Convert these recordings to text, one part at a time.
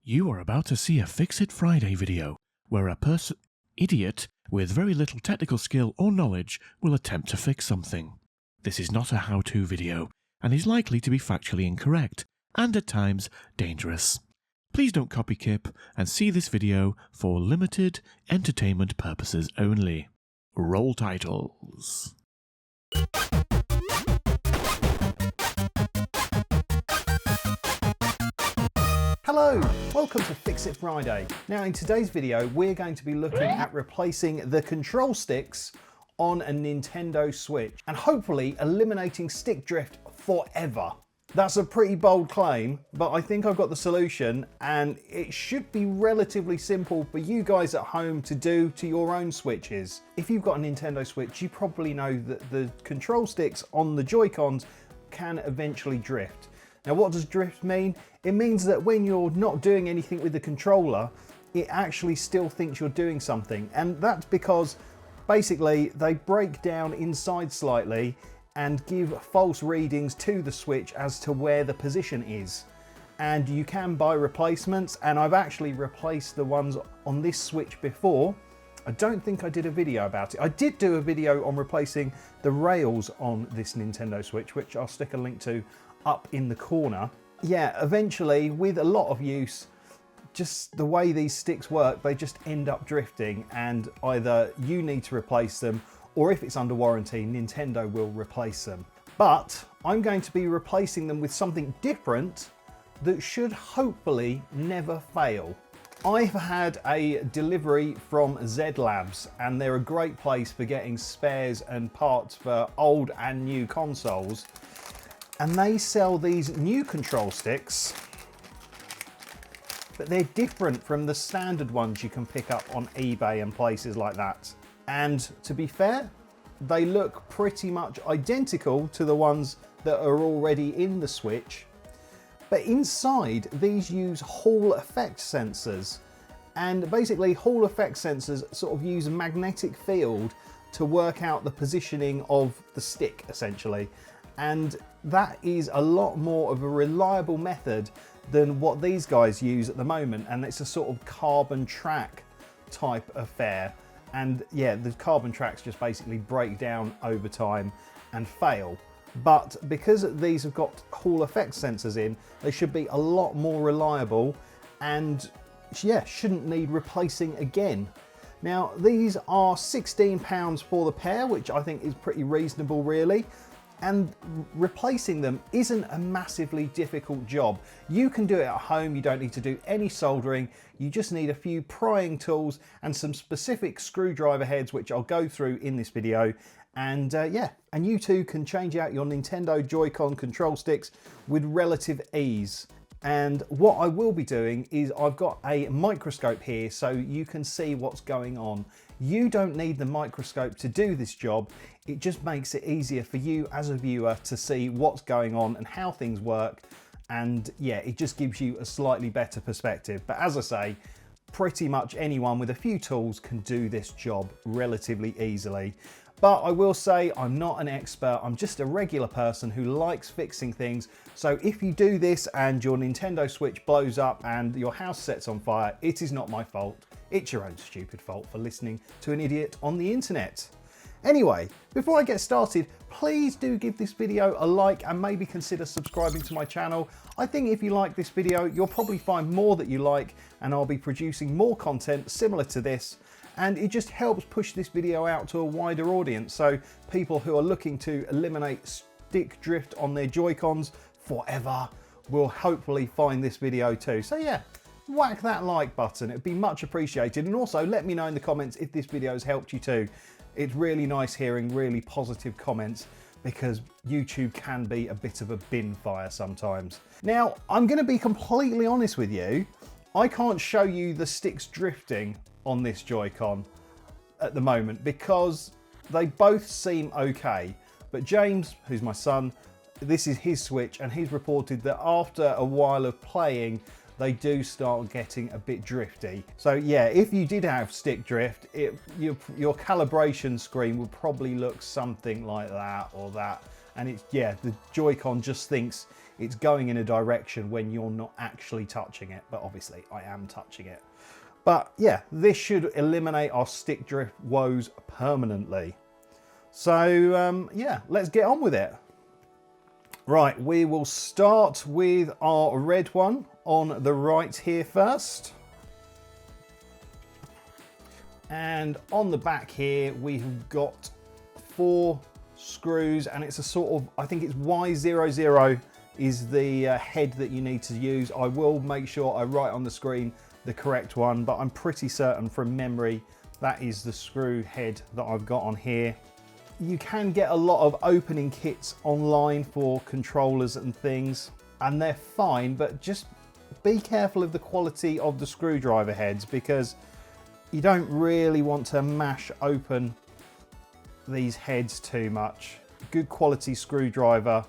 You are about to see a Fix-It Friday video, where a idiot with very little technical skill or knowledge will attempt to fix something. This is not a how-to video, and is likely to be factually incorrect, and at times dangerous. Please don't copy Kip, and see this video for limited entertainment purposes only. Roll titles. Hello, welcome to Fix It Friday. Now in today's video we're going to be looking at replacing the control sticks on a Nintendo Switch and hopefully eliminating stick drift forever. That's a pretty bold claim, but I think I've got the solution and it should be relatively simple for you guys at home to do to your own Switches. If you've got a Nintendo Switch, you probably know that the control sticks on the JoyCons can eventually drift. Now what does drift mean? It means that when you're not doing anything with the controller, it actually still thinks you're doing something. And that's because basically they break down inside slightly and give false readings to the Switch as to where the position is. And you can buy replacements, and I've actually replaced the ones on this Switch before. I don't think I did a video about it. I did do a video on replacing the rails on this Nintendo Switch, which I'll stick a link to up in the corner. Yeah, eventually with a lot of use, just the way these sticks work, they just end up drifting, and either you need to replace them, or if it's under warranty, Nintendo will replace them. But I'm going to be replacing them with something different that should hopefully never fail. I've had a delivery from Zedlabz, and they're a great place for getting spares and parts for old and new consoles. And they sell these new control sticks, but they're different from the standard ones you can pick up on eBay and places like that. And to be fair, they look pretty much identical to the ones that are already in the Switch. But inside, these use Hall effect sensors. And basically, Hall effect sensors sort of use a magnetic field to work out the positioning of the stick, essentially. And that is a lot more of a reliable method than what these guys use at the moment, and it's a sort of carbon track type affair. And yeah, the carbon tracks just basically break down over time and fail. But because these have got Hall effect sensors in, they should be a lot more reliable and yeah, shouldn't need replacing again. Now these are £16 for the pair, which I think is pretty reasonable really. And replacing them isn't a massively difficult job. You can do it at home, you don't need to do any soldering, you just need a few prying tools and some specific screwdriver heads, which I'll go through in this video. And yeah, and you too can change out your Nintendo Joy-Con control sticks with relative ease. And what I will be doing is I've got a microscope here so you can see what's going on. You don't need the microscope to do this job. It just makes it easier for you as a viewer to see what's going on and how things work. And yeah, it just gives you a slightly better perspective. But as I say, pretty much anyone with a few tools can do this job relatively easily. But I will say I'm not an expert, I'm just a regular person who likes fixing things. So if you do this and your Nintendo Switch blows up and your house sets on fire, it is not my fault. It's your own stupid fault for listening to an idiot on the internet. Anyway, before I get started, please do give this video a like and maybe consider subscribing to my channel. I think if you like this video, you'll probably find more that you like, and I'll be producing more content similar to this. And it just helps push this video out to a wider audience, so people who are looking to eliminate stick drift on their Joy-Cons forever will hopefully find this video too. So yeah, whack that like button, it'd be much appreciated. And also let me know in the comments if this video has helped you too. It's really nice hearing really positive comments, because YouTube can be a bit of a bin fire sometimes. Now, I'm going to be completely honest with you. I can't show you the sticks drifting on this Joy-Con at the moment because they both seem okay. But James, who's my son, this is his Switch, and he's reported that after a while of playing, they do start getting a bit drifty. So yeah, if you did have stick drift, your calibration screen would probably look something like that or that. And it's, yeah, the Joy-Con just thinks it's going in a direction when you're not actually touching it, but obviously I am touching it. But yeah, this should eliminate our stick drift woes permanently. So yeah, let's get on with it. Right, we will start with our red one on the right here first. And on the back here, we've got 4 screws, and it's a sort of, I think it's Y00 is the head that you need to use. I will make sure I write on the screen the correct one, but I'm pretty certain from memory that is the screw head that I've got on here. You can get a lot of opening kits online for controllers and things, and they're fine, but just be careful of the quality of the screwdriver heads, because you don't really want to mash open these heads too much. Good quality screwdriver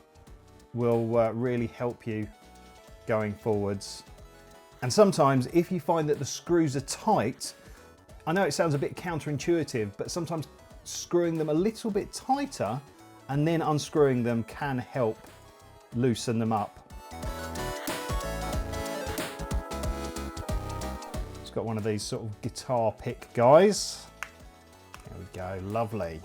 will really help you going forwards. And sometimes if you find that the screws are tight, I know it sounds a bit counterintuitive, but sometimes screwing them a little bit tighter and then unscrewing them can help loosen them up. It's got one of these sort of guitar pick guys. There we go, lovely.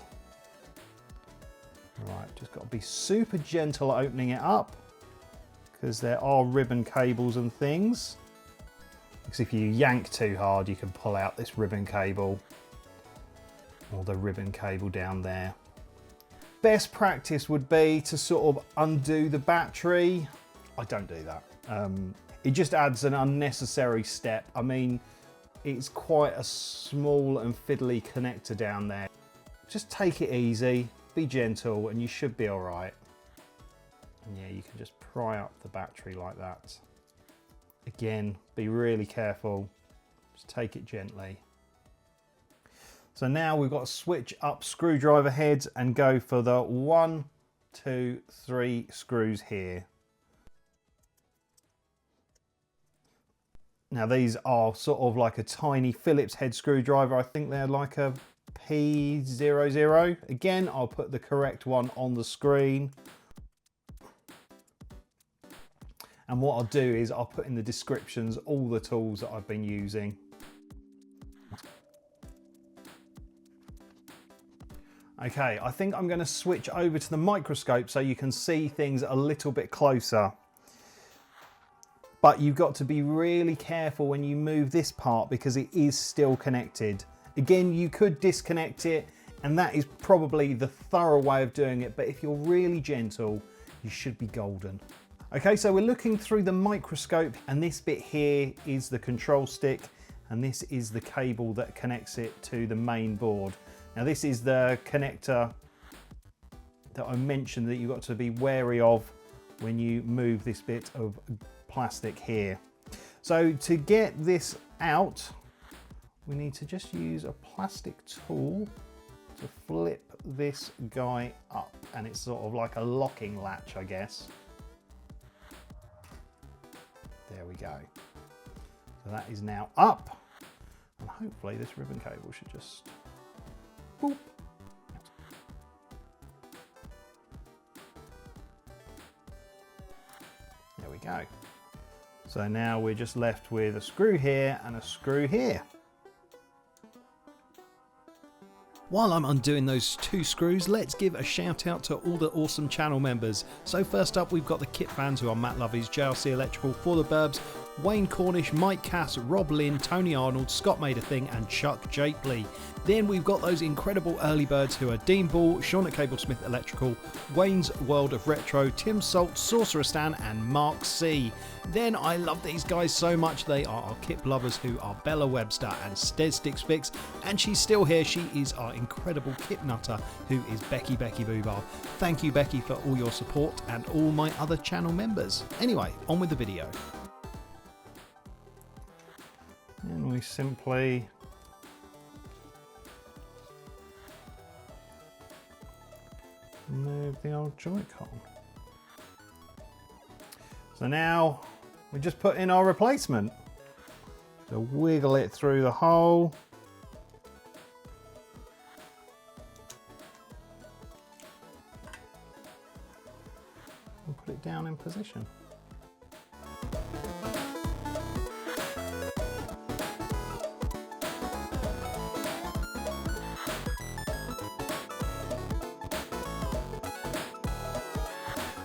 Right, just got to be super gentle opening it up, because there are ribbon cables and things. Because if you yank too hard, you can pull out this ribbon cable, or the ribbon cable down there. Best practice would be to sort of undo the battery. I don't do that. It just adds an unnecessary step. I mean, it's quite a small and fiddly connector down there. Just take it easy, be gentle, and you should be all right. And yeah, you can just pry up the battery like that. Again, be really careful. Just take it gently. So now we've got to switch up screwdriver heads and go for the 1, 2, 3 screws here. Now these are sort of like a tiny Phillips head screwdriver. I think they're like a P00. Again, I'll put the correct one on the screen. And what I'll do is I'll put in the descriptions all the tools that I've been using. Okay, I think I'm going to switch over to the microscope so you can see things a little bit closer. But you've got to be really careful when you move this part, because it is still connected. Again, you could disconnect it, and that is probably the thorough way of doing it, but if you're really gentle, you should be golden. Okay, so we're looking through the microscope, and this bit here is the control stick, and this is the cable that connects it to the main board. Now this is the connector that I mentioned that you've got to be wary of when you move this bit of plastic here. So to get this out, we need to just use a plastic tool to flip this guy up, and it's sort of like a locking latch, I guess. There we go. So that is now up, and hopefully this ribbon cable should just boop. There we go. So now we're just left with a screw here and a screw here. While I'm undoing those 2 screws, let's give a shout out to all the awesome channel members. So first up, we've got the kit fans, who are Matt Lovey's, JRC Electrical, For the Burbs, Wayne Cornish, Mike Cass, Rob Lynn, Tony Arnold, Scott Made a Thing, and Chuck Japley. Then we've got those incredible early birds who are Dean Ball, Sean at Cablesmith Electrical, Wayne's World of Retro, Tim Salt, Sorcerer Stan, and Mark C. Then I love these guys so much. They are our kit lovers, who are Bella Webster and Stead Sticks Fix, and she's still here. She is our incredible kit nutter, who is Becky Boobar. Thank you, Becky, for all your support, and all my other channel members. Anyway, on with the video. And we simply move the old JoyCon. So now we just put in our replacement. So wiggle it through the hole. We'll put it down down in position.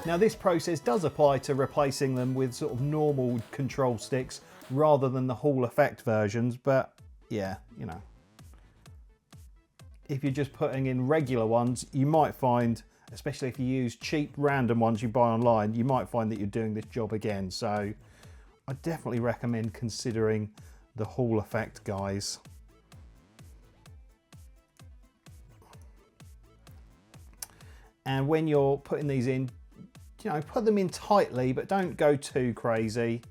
Now this process does apply to replacing them with sort of normal control sticks rather than the Hall Effect versions, but yeah, you know, if you're just putting in regular ones, you might find, especially if you use cheap random ones you buy online, you might find that you're doing this job again. So I definitely recommend considering the Hall Effect guys. And when you're putting these in, you know, put them in tightly, but don't go too crazy.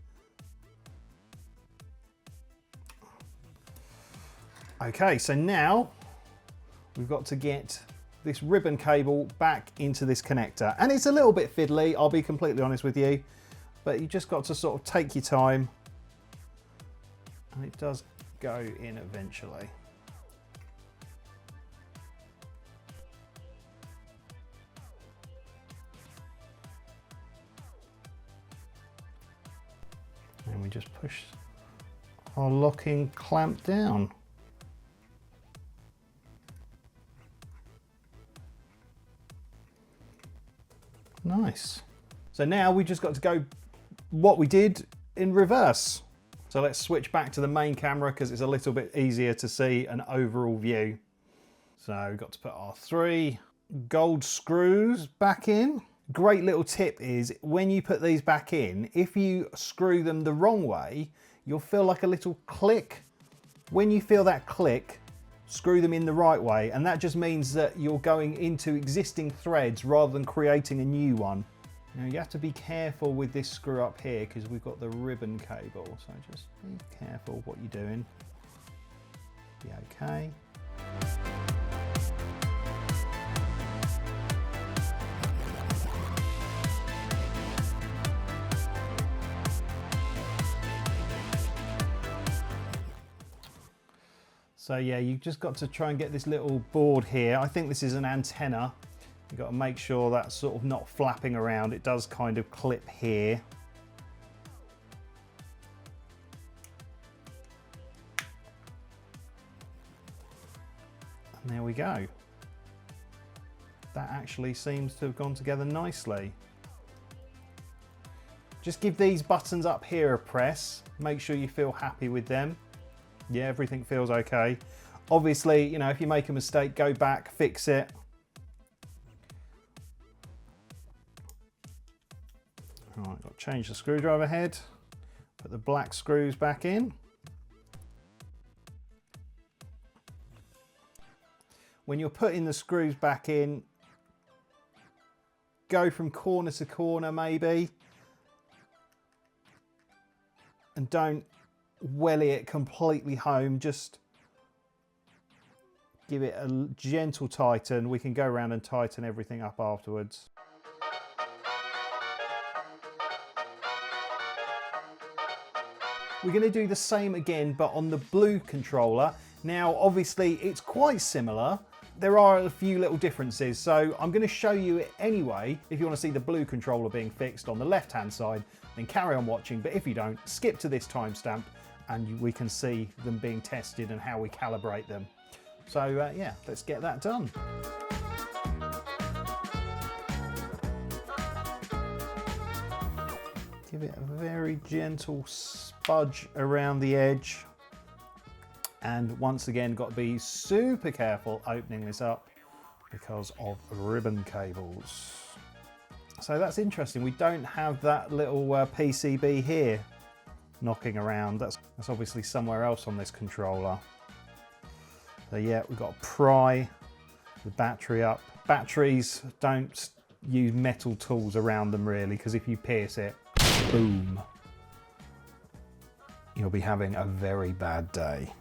Okay, so now we've got to get this ribbon cable back into this connector. And it's a little bit fiddly, I'll be completely honest with you, but you just got to sort of take your time, and it does go in eventually. And we just push our locking clamp down. Nice. So now we just got to go what we did in reverse. So let's switch back to the main camera because it's a little bit easier to see an overall view. So we've got to put our 3 gold screws back in. Great little tip is when you put these back in, if you screw them the wrong way, you'll feel like a little click. When you feel that click, screw them in the right way, and that just means that you're going into existing threads rather than creating a new one. Now you have to be careful with this screw up here because we've got the ribbon cable, so just be careful what you're doing. Be okay. So yeah, you've just got to try and get this little board here. I think this is an antenna. You've got to make sure that's sort of not flapping around. It does kind of clip here. And there we go. That actually seems to have gone together nicely. Just give these buttons up here a press. Make sure you feel happy with them. Yeah, everything feels okay. Obviously, you know, if you make a mistake, go back, fix it. Right, got to change the screwdriver head. Put the black screws back in. When you're putting the screws back in, go from corner to corner maybe. And don't welly it completely home, just give it a gentle tighten. We can go around and tighten everything up afterwards. We're going to do the same again, but on the blue controller. Now, obviously, it's quite similar. There are a few little differences, so I'm going to show you it anyway. If you want to see the blue controller being fixed on the left-hand side, then carry on watching. But if you don't, skip to this timestamp, and we can see them being tested and how we calibrate them. So yeah, let's get that done. Give it a very gentle spudge around the edge. And once again, got to be super careful opening this up because of ribbon cables. So that's interesting. We don't have that little PCB here knocking around. That's obviously somewhere else on this controller. So yeah, we've got to pry the battery up. Batteries, don't use metal tools around them really, because if you pierce it, boom, you'll be having a very bad day.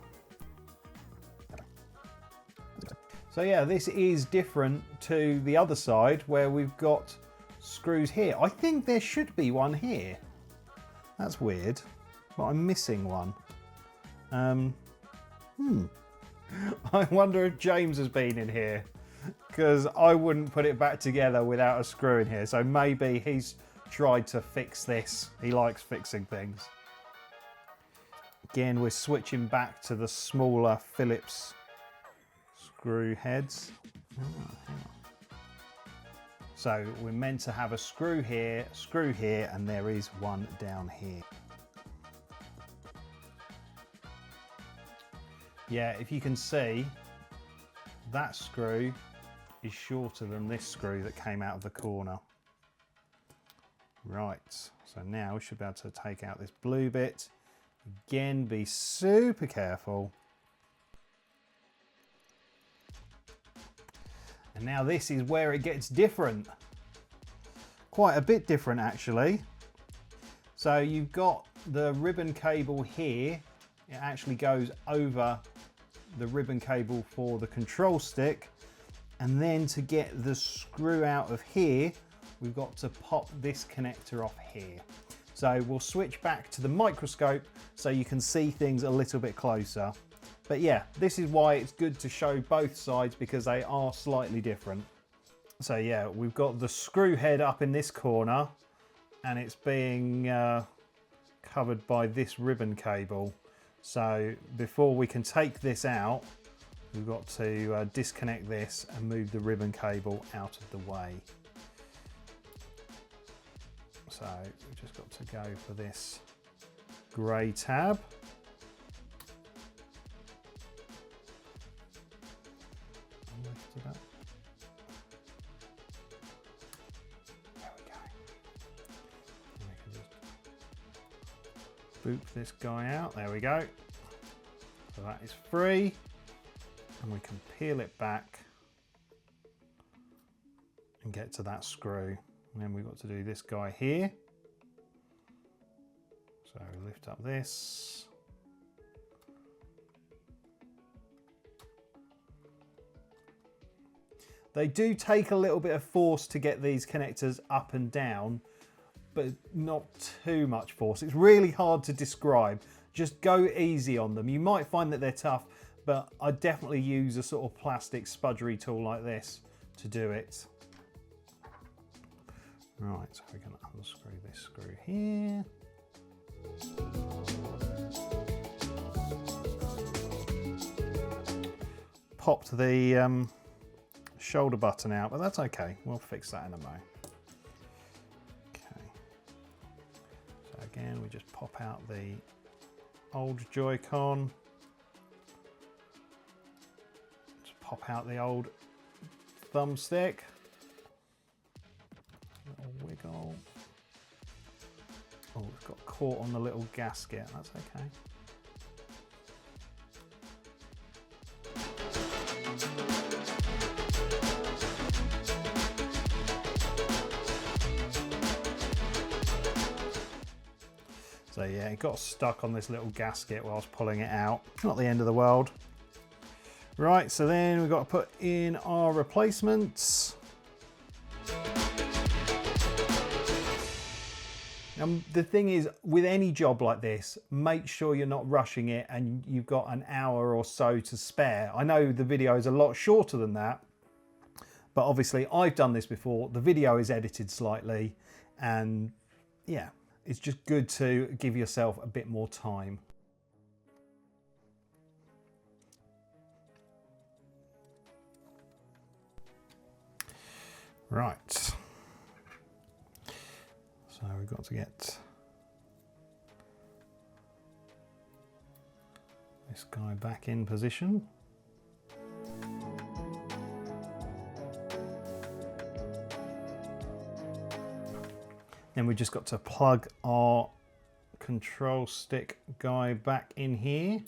So yeah, this is different to the other side where we've got screws here. I think there should be one here. That's weird, but I'm missing one. I wonder if James has been in here, because I wouldn't put it back together without a screw in here. So maybe he's tried to fix this. He likes fixing things. Again, we're switching back to the smaller Phillips screw heads. So we're meant to have a screw here, and there is one down here. Yeah, if you can see, that screw is shorter than this screw that came out of the corner. Right, so now we should be able to take out this blue bit. Again, be super careful. And now this is where it gets different. Quite a bit different actually. So you've got the ribbon cable here. It actually goes over the ribbon cable for the control stick. And then to get the screw out of here, we've got to pop this connector off here. So we'll switch back to the microscope so you can see things a little bit closer. But yeah, this is why it's good to show both sides, because they are slightly different. So yeah, we've got the screw head up in this corner and it's being covered by this ribbon cable. So before we can take this out, we've got to disconnect this and move the ribbon cable out of the way. So we've just got to go for this grey tab. Lift it up. There we go. And we can just boop this guy out. There we go. So that is free. And we can peel it back and get to that screw. And then we've got to do this guy here. So lift up this. They do take a little bit of force to get these connectors up and down, but not too much force. It's really hard to describe. Just go easy on them. You might find that they're tough, but I definitely use a sort of plastic spudgery tool like this to do it. Right, so we're going to unscrew this screw here. Popped the shoulder button out, but that's okay. We'll fix that in a moment. Okay. So again, we just pop out the old JoyCon. Just pop out the old thumbstick. Little wiggle. Oh, it's got caught on the little gasket. That's okay. So yeah, it got stuck on this little gasket while I was pulling it out. Not the end of the world. Right, so then we've got to put in our replacements. The thing is, with any job like this, make sure you're not rushing it and you've got an hour or so to spare. I know the video is a lot shorter than that, but obviously I've done this before. The video is edited slightly, and yeah, it's just good to give yourself a bit more time. Right. So we've got to get this guy back in position. Then we've just got to plug our control stick guy back in here.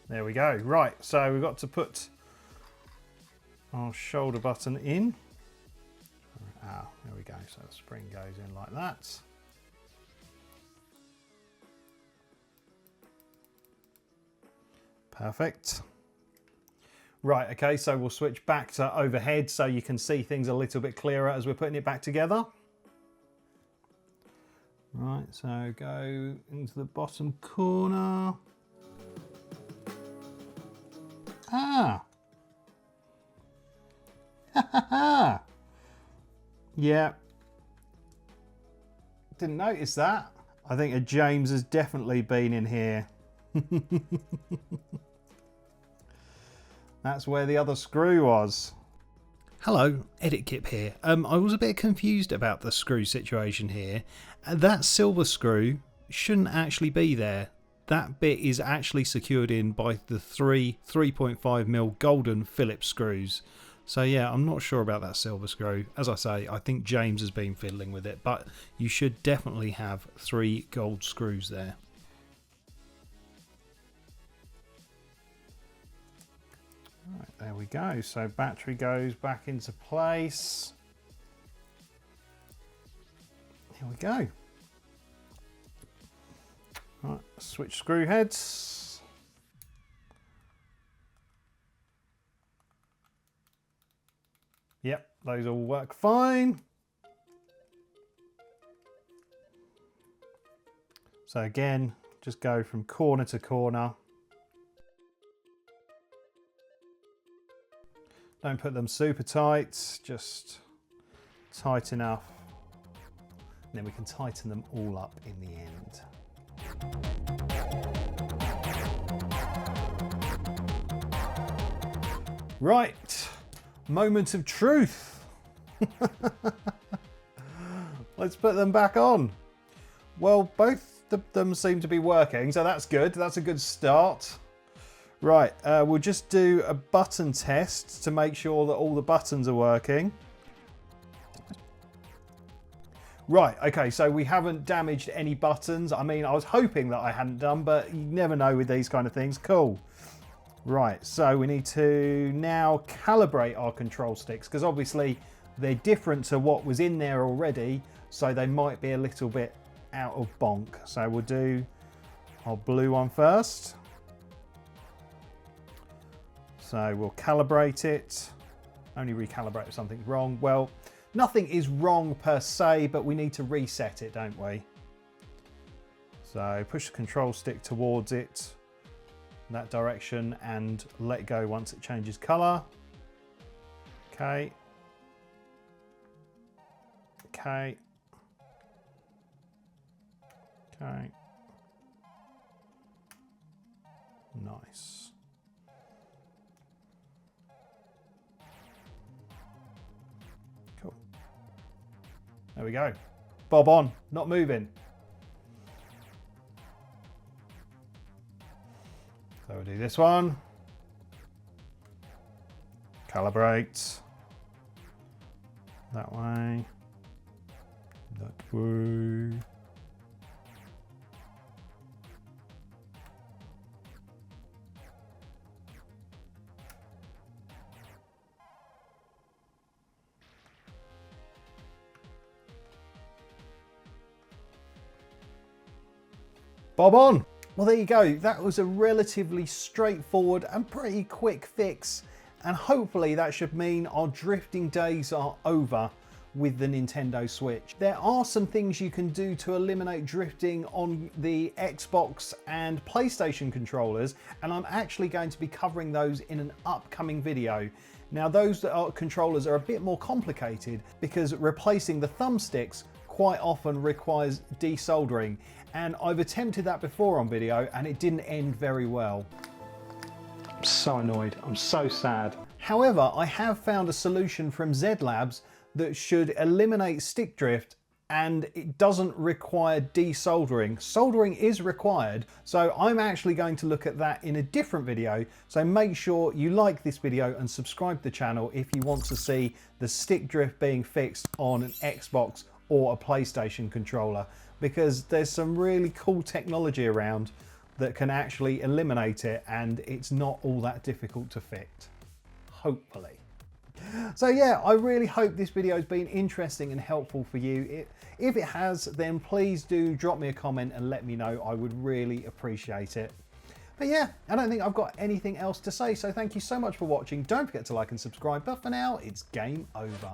There we go. Right, so we've got to put our shoulder button in. Ah, there we go. So the spring goes in like that. Perfect. Right, okay, so we'll switch back to overhead so you can see things a little bit clearer as we're putting it back together. Right, so go into the bottom corner. Ah! Yeah. Didn't notice that. I think a James has definitely been in here. That's where the other screw was. Hello, Edit Kip here. I was a bit confused about the screw situation here. That silver screw shouldn't actually be there. That bit is actually secured in by the three 3.5mm golden Phillips screws. So yeah, I'm not sure about that silver screw. As I say, I think James has been fiddling with it, but you should definitely have 3 gold screws there. Right, there we go. So battery goes back into place. Here we go. Right, switch screw heads. Yep, those all work fine. So again, just go from corner to corner. Don't put them super tight, just tight enough. And then we can tighten them all up in the end. Right, moment of truth. Let's put them back on. Well, both of them seem to be working, so that's good. That's a good start. Right, we'll just do a button test to make sure that all the buttons are working. Right, okay, so we haven't damaged any buttons. I mean, I was hoping that I hadn't done, but you never know with these kind of things. Cool. Right, so we need to now calibrate our control sticks, because obviously they're different to what was in there already, so they might be a little bit out of bonk. So we'll do our blue one first. So we'll calibrate it. Only recalibrate if something's wrong. Well, nothing is wrong per se, but we need to reset it, don't we? So push the control stick towards it, that direction, and let go once it changes color. Okay. Okay. Okay. Nice. Cool. There we go. Bob on, not moving. So we'll do this one. Calibrate. That way. That way. Bob on. Well, there you go. That was a relatively straightforward and pretty quick fix. And hopefully that should mean our drifting days are over with the Nintendo Switch. There are some things you can do to eliminate drifting on the Xbox and PlayStation controllers, and I'm actually going to be covering those in an upcoming video. Now, those controllers are a bit more complicated because replacing the thumbsticks quite often requires desoldering, and I've attempted that before on video and it didn't end very well. I'm so annoyed, I'm so sad. However, I have found a solution from Zedlabz that should eliminate stick drift, and it doesn't require desoldering. Soldering is required, so I'm actually going to look at that in a different video. So make sure you like this video and subscribe to the channel if you want to see the stick drift being fixed on an Xbox or a PlayStation controller, because there's some really cool technology around that can actually eliminate it, and it's not all that difficult to fix, hopefully. So yeah, I really hope this video has been interesting and helpful for you. If it has, then please do drop me a comment and let me know. I would really appreciate it. But yeah, I don't think I've got anything else to say, so thank you so much for watching. Don't forget to like and subscribe, but for now, it's game over.